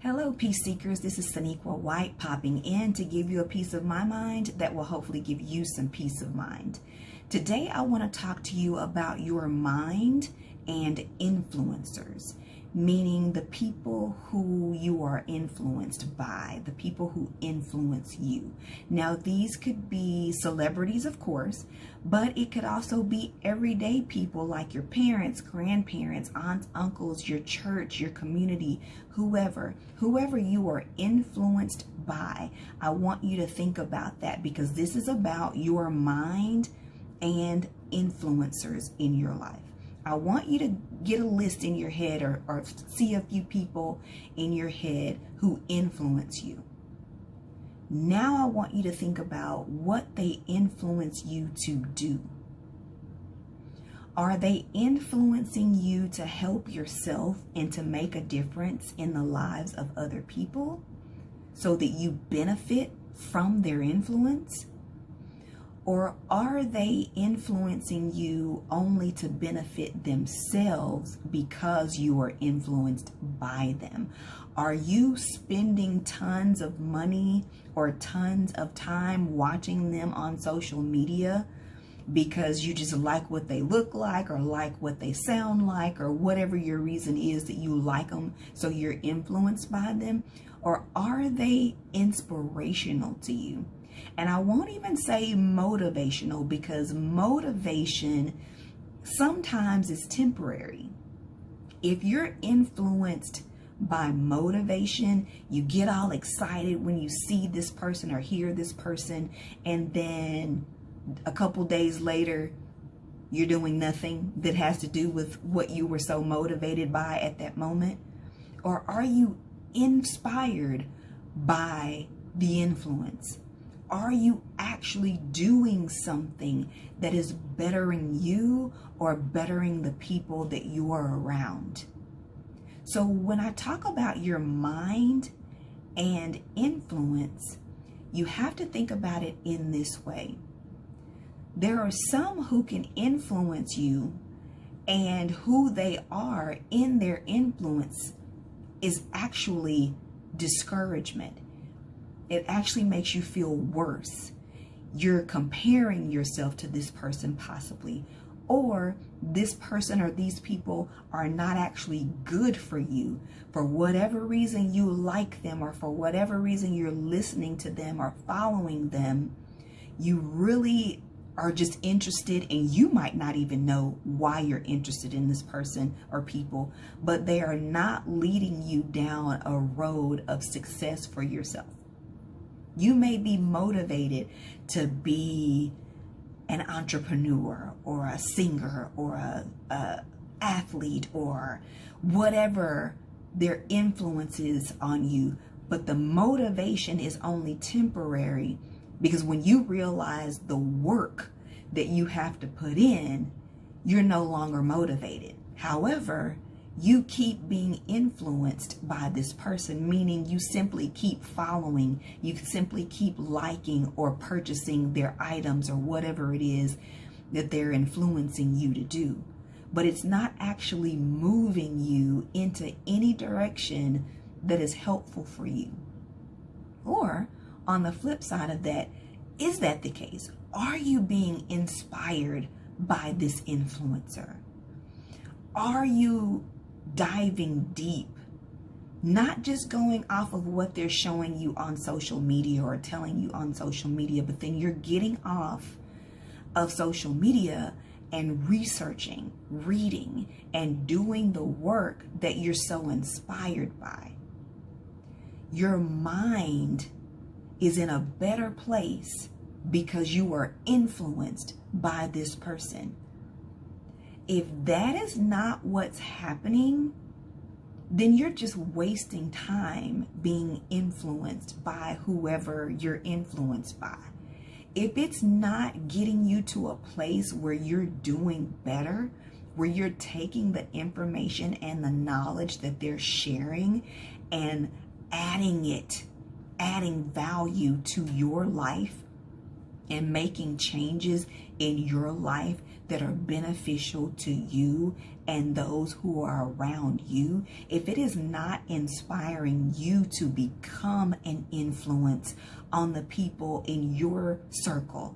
Hello, peace seekers. This is Saniqua White popping in to give you a piece of my mind that will hopefully give you some peace of mind. Today, I want to talk to you about your mind and influencers, meaning the people who you are influenced by, the people who influence you. Now, these could be celebrities, of course, but it could also be everyday people like your parents, grandparents, aunts, uncles, your church, your community, whoever you are influenced by. I want you to think about that because this is about your mind and influencers in your life. I want you to get a list in your head or see a few people in your head who influence you. Now I want you to think about what they influence you to do. Are they influencing you to help yourself and to make a difference in the lives of other people so that you benefit from their influence? Or are they influencing you only to benefit themselves because you are influenced by them? Are you spending tons of money or tons of time watching them on social media because you just like what they look like or like what they sound like or whatever your reason is that you like them, so you're influenced by them? Or are they inspirational to you? And I won't even say motivational, because motivation sometimes is temporary. If you're influenced by motivation, you get all excited when you see this person or hear this person, and then a couple days later, you're doing nothing that has to do with what you were so motivated by at that moment. Or are you inspired by the influence? Are you actually doing something that is bettering you or bettering the people that you are around? So when I talk about your mind and influence, you have to think about it in this way. There are some who can influence you, and who they are in their influence is actually discouragement. It actually makes you feel worse. You're comparing yourself to this person possibly, or this person or these people are not actually good for you. For whatever reason you like them, or for whatever reason you're listening to them or following them, you really are just interested, and you might not even know why you're interested in this person or people, but they are not leading you down a road of success for yourself. You may be motivated to be an entrepreneur or a singer or a athlete or whatever their influence is on you, but the motivation is only temporary, because when you realize the work that you have to put in, you're no longer motivated. However, you keep being influenced by this person, meaning you simply keep following, you simply keep liking or purchasing their items or whatever it is that they're influencing you to do. But it's not actually moving you into any direction that is helpful for you. Or on the flip side of that, is that the case? Are you being inspired by this influencer? Are you diving deep, not just going off of what they're showing you on social media or telling you on social media, but then you're getting off of social media and researching, reading, and doing the work that you're so inspired by? Your mind is in a better place because you are influenced by this person. If that is not what's happening, then you're just wasting time being influenced by whoever you're influenced by. If it's not getting you to a place where you're doing better, where you're taking the information and the knowledge that they're sharing and adding value to your life and making changes in your life that are beneficial to you and those who are around you, if it is not inspiring you to become an influence on the people in your circle,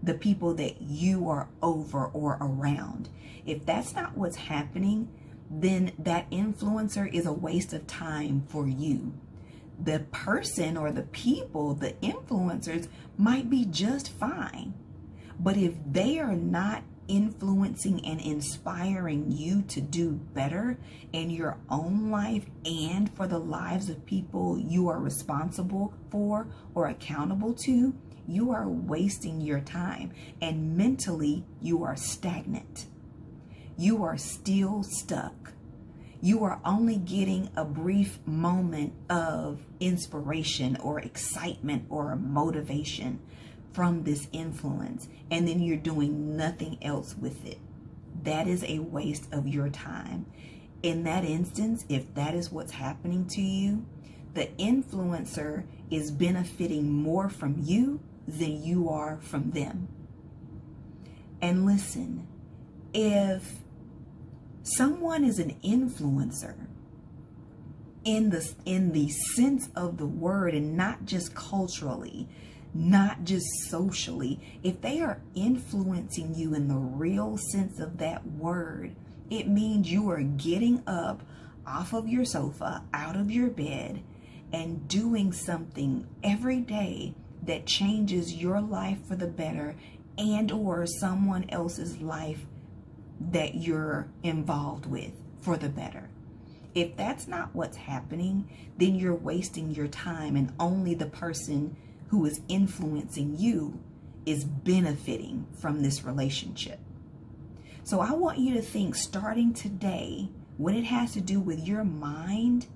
the people that you are over or around, if that's not what's happening, then that influencer is a waste of time for you. The person or the people, the influencers, might be just fine. But if they are not influencing and inspiring you to do better in your own life and for the lives of people you are responsible for or accountable to, you are wasting your time, and mentally you are stagnant. You are still stuck. You are only getting a brief moment of inspiration or excitement or motivation from this influence, and then you're doing nothing else with it. That is a waste of your time. In that instance, if that is what's happening to you, the influencer is benefiting more from you than you are from them. And listen, if someone is an influencer in the sense of the word, and not just culturally, not just socially, if they are influencing you in the real sense of that word, it means you are getting up off of your sofa, out of your bed, and doing something every day that changes your life for the better and or someone else's life that you're involved with for the better. If that's not what's happening, then you're wasting your time, and only the person who is influencing you is benefiting from this relationship. So I want you to think, starting today, when it has to do with your mind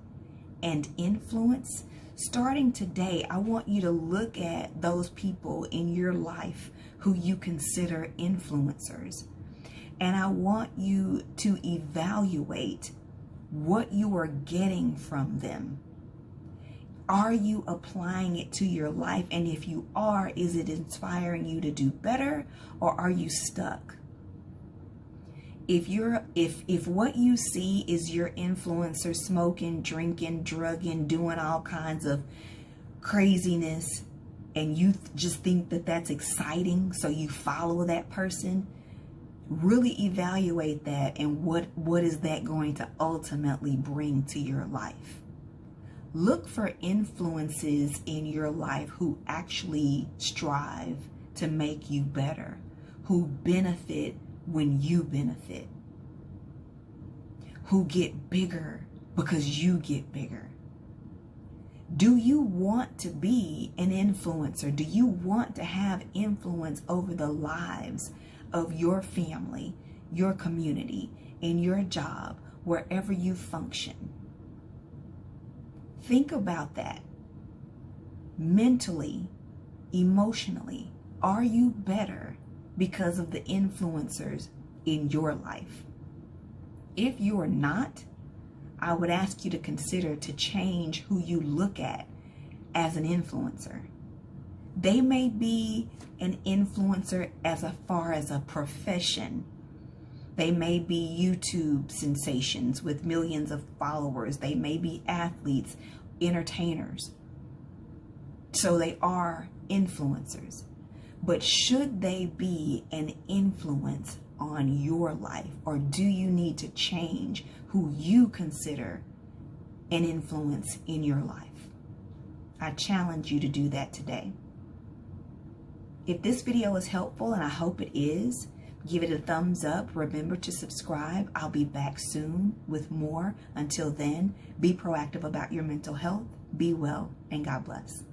and influence, starting today, I want you to look at those people in your life who you consider influencers. And I want you to evaluate what you are getting from them. Are you applying it to your life? And if you are, is it inspiring you to do better, or are you stuck? If what you see is your influencer smoking, drinking, drugging, doing all kinds of craziness, and you just think that that's exciting, so you follow that person, really evaluate that, and what is that going to ultimately bring to your life? Look for influences in your life who actually strive to make you better, who benefit when you benefit, who get bigger because you get bigger. Do you want to be an influencer? Do you want to have influence over the lives of your family, your community, in your job, wherever you function? Think about that. Mentally, emotionally, are you better because of the influencers in your life? If you are not, I would ask you to consider to change who you look at as an influencer. They may be an influencer as far as a profession. They may be YouTube sensations with millions of followers. They may be athletes, entertainers. So they are influencers. But should they be an influence on your life, or do you need to change who you consider an influence in your life? I challenge you to do that today. If this video is helpful, and I hope it is, give it a thumbs up. Remember to subscribe. I'll be back soon with more. Until then, be proactive about your mental health. Be well, and God bless.